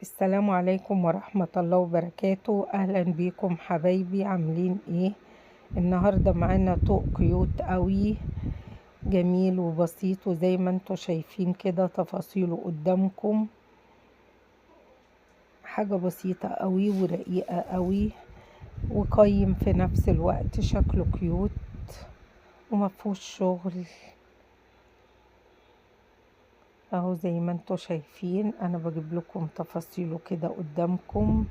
السلام عليكم ورحمة الله وبركاته. اهلا بيكم حبايبي، عاملين ايه؟ النهاردة معانا طوق كيوت قوي، جميل وبسيط، وزي ما انتوا شايفين كده تفاصيله قدامكم، حاجة بسيطة قوي ورقيقة قوي وقيم في نفس الوقت، شكله كيوت ومفهوش شغل اهو. زي ما انتوا شايفين انا بجيب لكم تفاصيله كده قدامكم.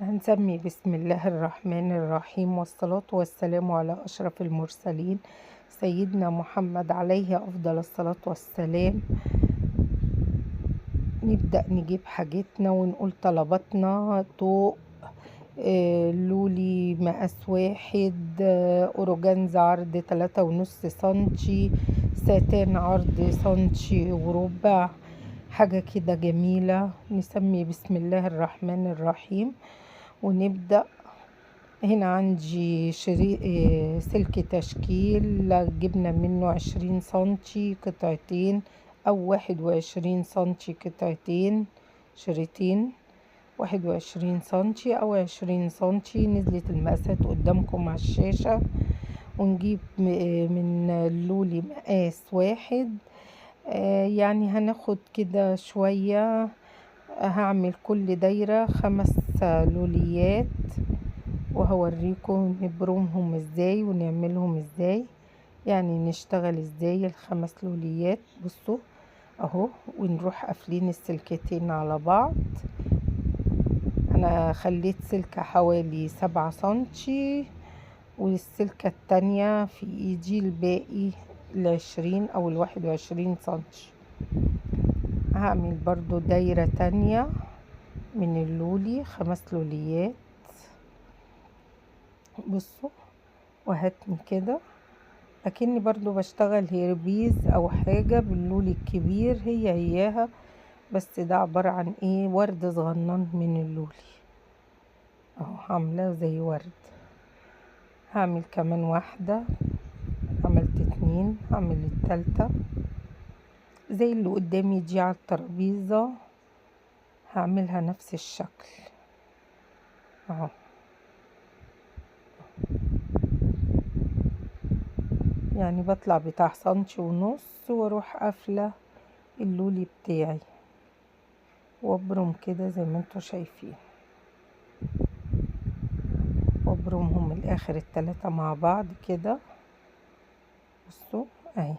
هنسمي بسم الله الرحمن الرحيم، والصلاة والسلام على أشرف المرسلين سيدنا محمد عليه أفضل الصلاة والسلام. نبدأ نجيب حاجتنا ونقول طلباتنا. طوق لولي مقاس 1، أورجانزا عرض 3.5 سنتي، ساتان عرض سنتي وربع، حاجة كده جميلة. نسمي بسم الله الرحمن الرحيم ونبدأ. هنا عندي سلك تشكيل، جبنا منه 20 سنتي قطعتين، أو 21 سنتي قطعتين، شريطين 21 سنتي أو 20 سنتي. نزلت المقاسات قدامكم على الشاشة. ونجيب من اللولي مقاس 1، يعني هناخد كده شوية. هعمل كل دايرة 5 لوليات، وهوريكم نبرمهم ازاي ونعملهم ازاي، يعني نشتغل ازاي ال5 لوليات. بصوا اهو، ونروح قافلين السلكتين على بعض. انا خليت سلكة حوالي 7 سنتي، والسلكة التانية في ايدي، الباقي 20 او 21 سنتي. هعمل برضو دايرة تانية من اللولي 5 لوليات. بصوا، وهاتني كده اكني برضو بشتغل هيربيز او حاجة باللولي الكبير، هياها، بس ده عبارة عن ايه، ورد صغنن من اللولي اهو، عاملاه زي ورد. هعمل كمان واحدة، عملت 2، هعمل التالتة زي اللي قدامي دي على الترابيزة، هعملها نفس الشكل اهو. يعني بطلع بتاع سنتي ونص واروح قافلة اللولي بتاعي وابرم كده زي ما انتوا شايفين، وابرمهم الاخر ال3 مع بعض كده. بصوا اهي،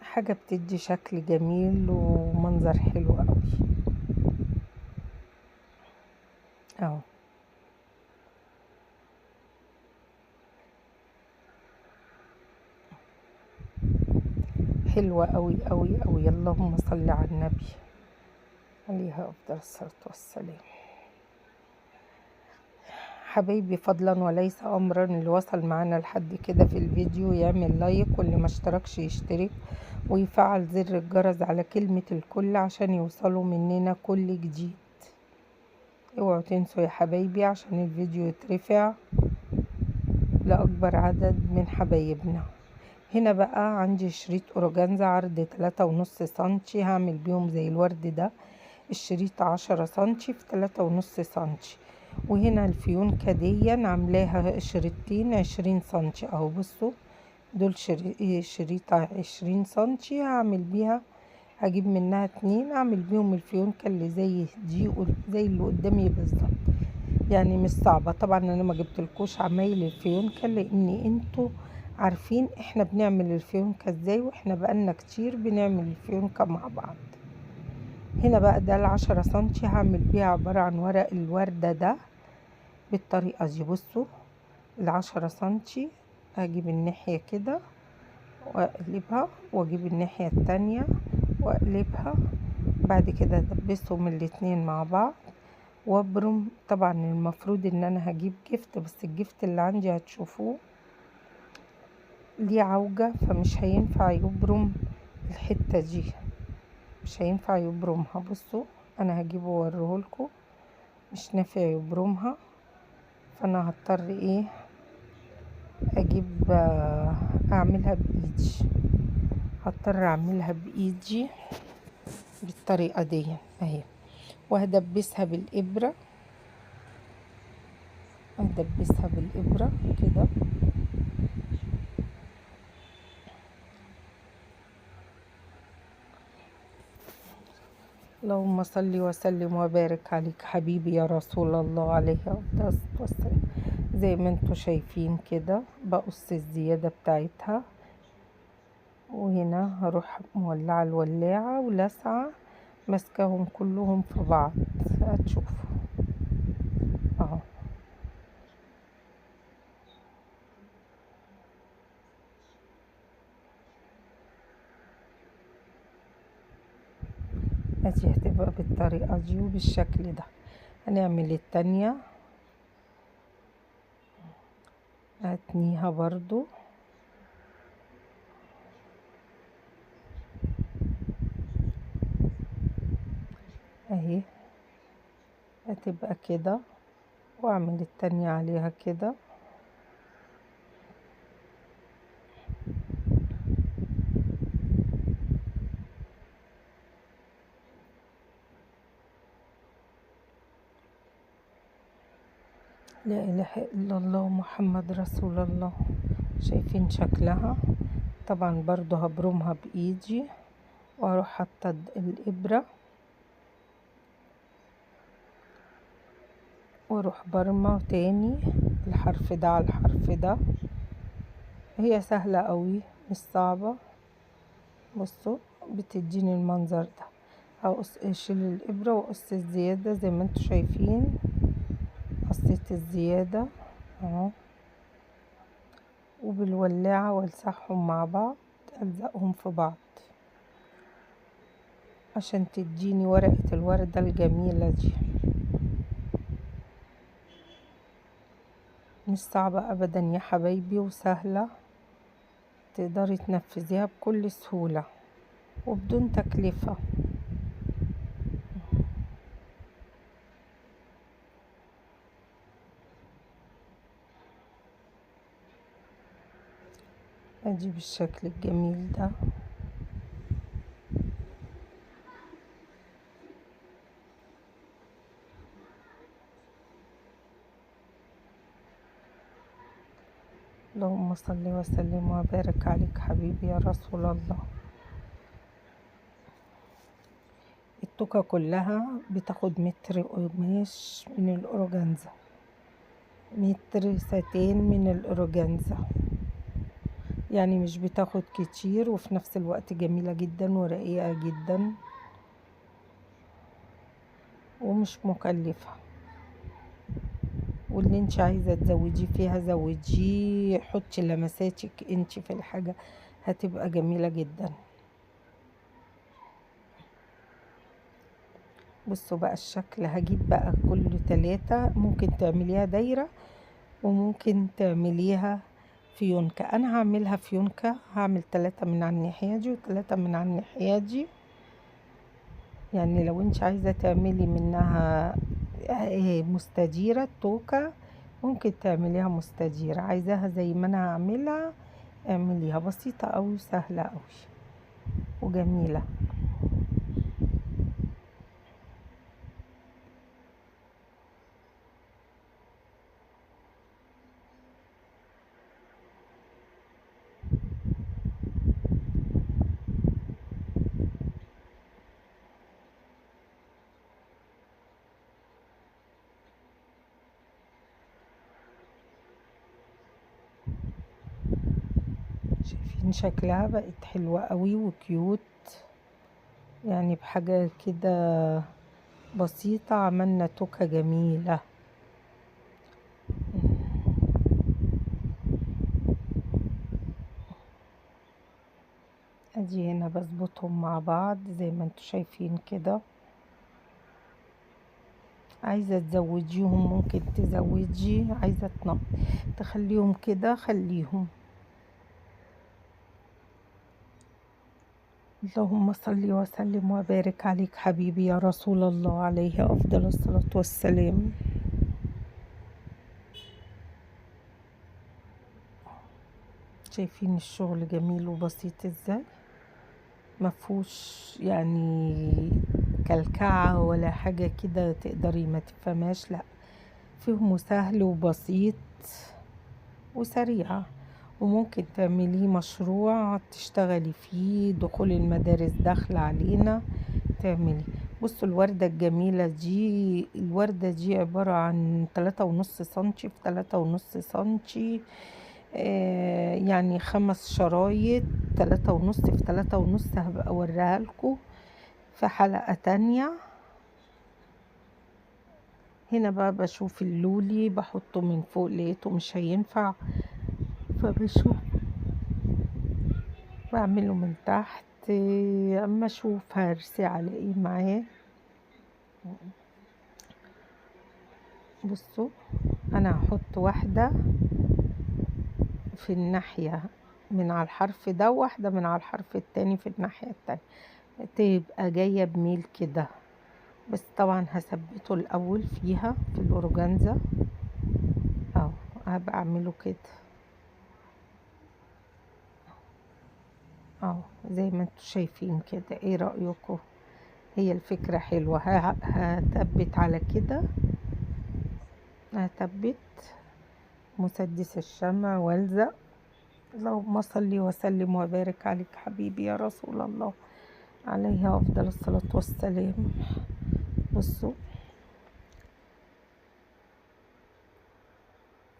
حاجة بتدي شكل جميل ومنظر حلو قوي اهو. حلوة قوي قوي قوي. اللهم صل على النبي عليها افضل الصلاة والسلام. حبايبي، فضلا وليس امرا، اللي وصل معانا لحد كده في الفيديو يعمل لايك، واللي ما اشتركش يشترك ويفعل زر الجرس على كلمة الكل عشان يوصلوا مننا كل جديد. اوعوا تنسوا يا حبايبي عشان الفيديو يترفع لأكبر عدد من حبايبنا. هنا بقى عندي شريط أورجانزا عرض 3.5 سنتي، هعمل بيهم زي الورد ده. الشريط 10 سنتي في 3.5 سنتي. وهنا الفيونكة دي عاملاها شريطين 20 سنتي اهو. بصوا دول شريط 20 سنتي، هعمل بيها، هجيب منها 2 اعمل بيهم الفيونكة اللي زي دي، زي اللي قدامي بالظبط. يعني مش صعبة طبعا، انا ما جبتلكوش عمايل الفيونكة لان انتوا عارفين احنا بنعمل الفيونكة ازاي، واحنا بقالنا كتير بنعمل الفيونكة مع بعض. هنا بقى ده 10 سنتي، هعمل بيها عبارة عن ورق الوردة ده بالطريقة دي. بصوا 10 سنتي، هجيب الناحية كده واقلبها، واجيب الناحية التانية واقلبها، بعد كده ادبسهم الاتنين مع بعض وابرم. طبعا المفروض ان انا هجيب جفت، بس الجفت اللي عندي هتشوفوه ليه عوجة، فمش هينفع يبرم الحتة دي، مش هينفع يبرمها. بصوا انا هجيبه واوريهولكوا، مش نافع يبرمها، فانا هضطر ايه، اجيب هعملها بايدي، هضطر اعملها بايدي بالطريقة دي اهي. وهدبسها بالابرة، هدبسها بالابرة كده. اللهم صل وسلم وبارك عليك حبيبي يا رسول الله عليه افضل الصلاة والسلام. زي ما انتوا شايفين كده بقص الزيادة بتاعتها، وهنا هروح مولعة الولاعة ولاسعة ماسكاهم كلهم في بعض. هتشوفوا اهو. ادي هتبقى بالطريقة دي وبالشكل ده. هنعمل التانية، هتنيها برضو اهي، هتبقى كده. واعمل التانية عليها كده. لا اله الا الله محمد رسول الله. شايفين شكلها؟ طبعا برضو هبرمها بايدي، واروح حاطه الابره، واروح برمه تاني الحرف ده على الحرف ده. هي سهله قوي مش صعبه. بصوا بتديني المنظر ده. هقص اشيل الابره واقص الزياده زي ما انتوا شايفين. قصيت الزياده اهو، وبالولاعه والزقهم مع بعض، الزقهم في بعض عشان تديني ورقة الوردة الجميلة دي. مش صعبة ابدا يا حبايبي، وسهلة تقدري تنفذيها بكل سهولة وبدون تكلفة. ادي بالشكل الجميل ده. اللهم صل وسلم وبارك عليك حبيبي يا رسول الله. التوكة كلها بتاخد متر قماش من الأورجانزا، متر ساتين من الأورجانزا، يعني مش بتاخد كتير، وفي نفس الوقت جميلة جدا ورقيقة جدا ومش مكلفة. واللي انت عايزة تزوديه فيها زوديه، حطي لمساتك انت في الحاجة هتبقى جميلة جدا. بصوا بقى الشكل. هجيب بقى كل 3، ممكن تعمليها دايرة وممكن تعمليها فيونكة. انا هعملها فيونكة، هعمل 3 من على الناحية دي و3 من على الناحية دي. يعني لو انت عايزة تعملي منها مستديرة التوكة ممكن تعمليها مستديرة، عايزاها زي ما انا هعملها اعمليها. بسيطة اوي وسهلة اوي وجميلة. شايفين شكلها بقت حلوة قوي وكيوت، يعني بحاجة كده بسيطة عملنا توكة جميلة. ادي هنا بظبطهم مع بعض زي ما انتوا شايفين كده. عايزة تزوديهم ممكن تزودي، عايزة تخليهم كده خليهم. اللهم صل وسلم وبارك عليك حبيبي يا رسول الله عليه أفضل الصلاة والسلام. شايفين الشغل جميل وبسيط ازاي، مفهوش يعني كلكعة ولا حاجة كده تقدري ما تفهماش، لا فهمه سهل وبسيط وسريعة، وممكن تعمليه مشروع تشتغلي فيه. دخول المدارس داخل علينا تعملي. بصوا الوردة الجميلة دي، الوردة دي عبارة عن 3.5 سنتي في 3.5 سنتي، يعني 5 شرايط 3.5 في 3.5. هبقى اوريها لكم في حلقة تانية. هنا بقى بشوف اللولي بحطه من فوق، لقيته مش هينفع فبشوف بعمله من تحت، اما اشوف هرسي على ايه معاه. بصوا انا هحط واحدة في الناحية من على الحرف ده، وواحدة من على الحرف التاني في الناحية التانية، تبقى جاية بميل كده. بس طبعا هثبته الاول فيها في الاورجانزا، اهو هبقى اعمله كده اهو زي ما انتوا شايفين كده. ايه رأيكم؟ هي الفكرة حلوة. هثبت على كده، هثبت مسدس الشمع والزق. اللهم صل وسلم وبارك عليك حبيبي يا رسول الله، عليه افضل الصلاة والسلام. بصوا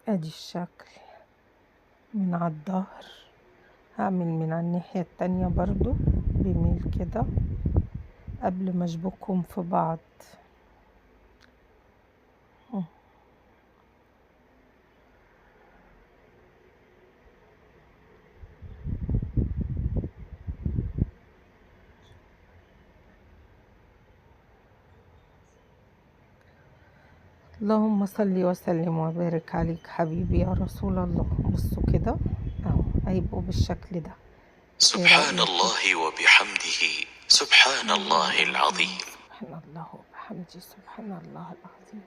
ادي الشكل من على الظهر. هعمل من على الناحية التانية برضو بميل كده قبل ما اشبكهم في بعض. اللهم صل وسلم وبارك عليك حبيبي يا رسول الله. بصوا كده اهو هيبقوا بالشكل ده. سبحان الله وبحمده سبحان الله العظيم. سبحان الله وبحمده سبحان الله العظيم.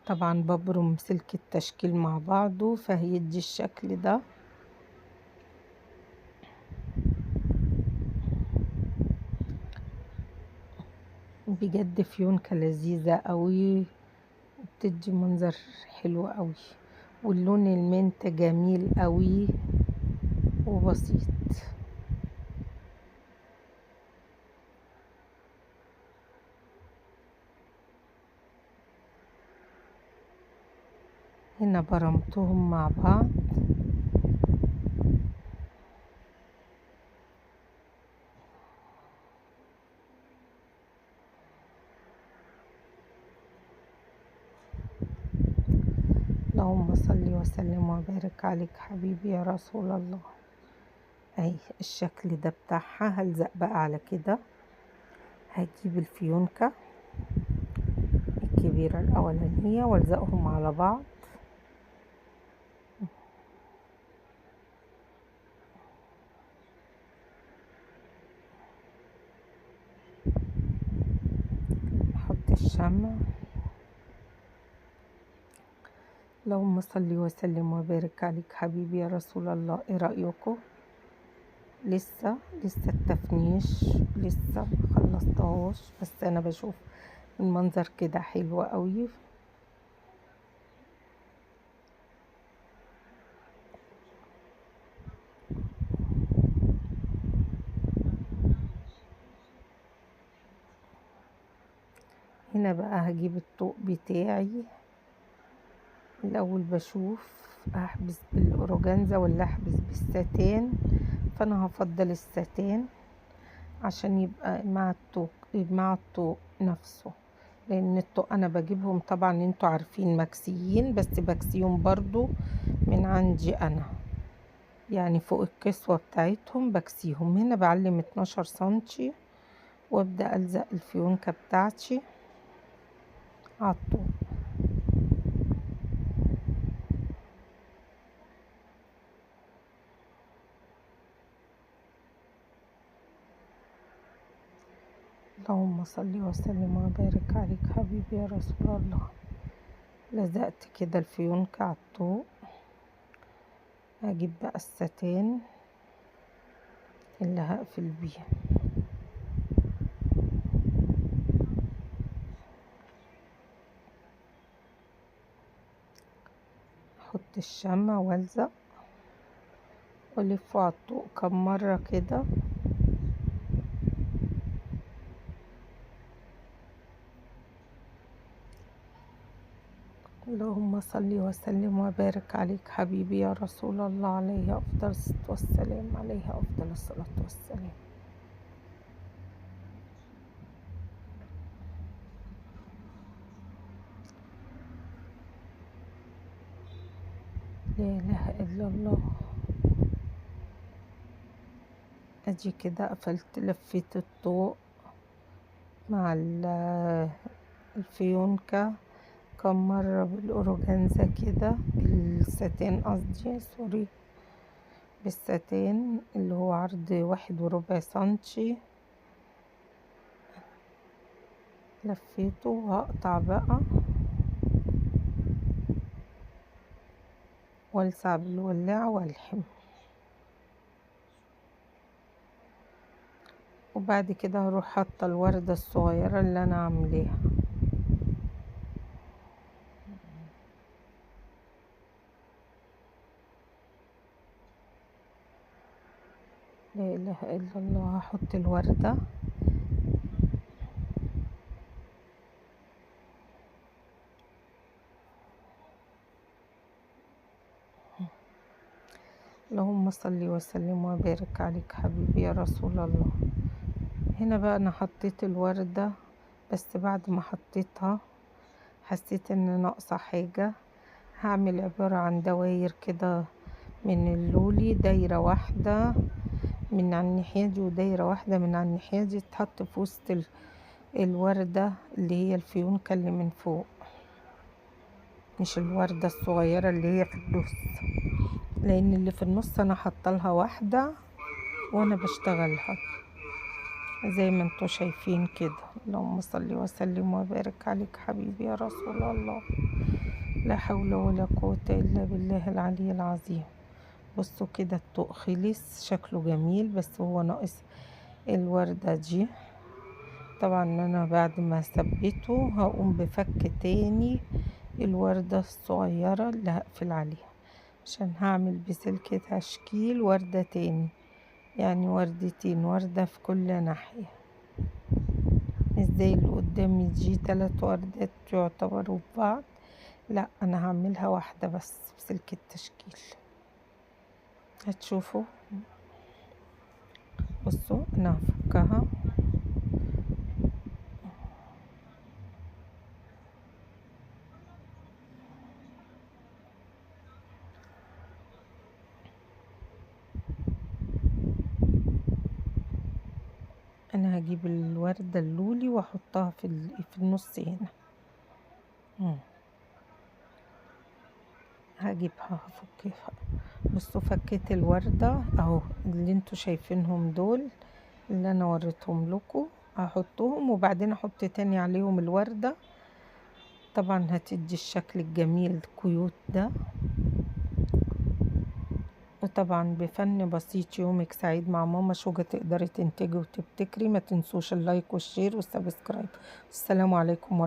طبعا ببرم سلك التشكيل مع بعضه فهيدي الشكل ده. بجد فيونكة لذيذة قوي، بتدي منظر حلو قوي، واللون المنت جميل قوي وبسيط. هنا برمتهم مع بعض. اللهم صل وسلم وبارك عليك حبيبي يا رسول الله. اهي الشكل ده بتاعها. هلزق بقى على كده. هجيب الفيونكة الكبيرة الاولانية والزقهم على بعض. احط الشمع. اللهم صل وسلم وبارك عليك حبيبي يا رسول الله. ايه رأيكم؟ لسه التفنيش لسه مخلصتهاش، بس انا بشوف المنظر كده حلو قوي. هنا بقى هجيب الطوق بتاعي الاول، بشوف احبس بالاورجانزا ولا احبس بالستان. فانا هفضل الستان عشان يبقى مع الطوق نفسه، لان الطوق انا بجيبهم طبعا انتوا عارفين مكسيين، بس بكسيهم برضو من عندي انا، يعني فوق الكسوة بتاعتهم بكسيهم. هنا بعلم 12 سنتي وابدأ الزق الفيونكة بتاعتي على الطوق. اللهم صل وسلم وبارك عليك حبيبي يا رسول الله. لزقت كده الفيونكة على الطوق. هجيب بقى الستان اللي هقفل بيه. احط الشمع والزق والفه على الطوق كم مرة كده. اللهم صل وسلم وبارك عليك حبيبي يا رسول الله، عليه افضل الصلاة والسلام، عليه افضل الصلاة والسلام. لا اله الا الله. ادي كده قفلت، لفيت الطوق مع الفيونكة كم مرة بالأورجانزا كده، بالستان قصدي، سوري، بالستان اللي هو عرض 1.25 سنتي. لفيته وهقطع بقى والسع بالولاعة والحم. وبعد كده هروح حاطة الوردة الصغيرة اللي انا عاملاها. لا اله الا الله. هحط الوردة اللهم صل وسلم وبارك عليك حبيبي يا رسول الله. هنا بقى انا حطيت الوردة، بس بعد ما حطيتها حسيت ان ناقصة حاجة. هعمل عبارة عن دواير كده من اللولي، دايرة واحدة من على الناحية دي ودايرة واحدة من على الناحية دي، تحط في وسط الوردة اللي هي الفيونكة اللي من فوق، مش الوردة الصغيرة اللي هي في النص، لان اللي في النص انا حطلها واحدة وانا بشتغلها زي ما انتوا شايفين كده. اللهم صل وسلم وبارك عليك حبيبي يا رسول الله. لا حول ولا قوة الا بالله العلي العظيم. بصوا كده الطوق خلص، شكله جميل، بس هو ناقص الوردة دي. طبعا انا بعد ما ثبته هقوم بفك تاني الوردة الصغيرة اللي هقفل عليها، عشان هعمل بسلك تشكيل وردة تاني، يعني وردتين، وردة في كل ناحية، مش زي اللي قدامي دي 3 وردات يعتبروا ببعض. لا انا هعملها واحدة بس بسلك التشكيل. هتشوفوا. بصوا انا هفكها. انا هجيب الوردة اللولي واحطها في النص هنا. هجيبها هفكها. بصوا فكيت الوردة اهو، اللي انتوا شايفينهم دول اللي انا وريتهم لكم، هحطهم وبعدين احط تاني عليهم الوردة. طبعا هتدي الشكل الجميل الكيوت ده. وطبعا بفن بسيط يومك سعيد مع ماما شوجة تقدري تنتجي وتبتكري. ما تنسوش اللايك والشير والسبسكرايب. السلام عليكم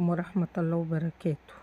ورحمة الله وبركاته.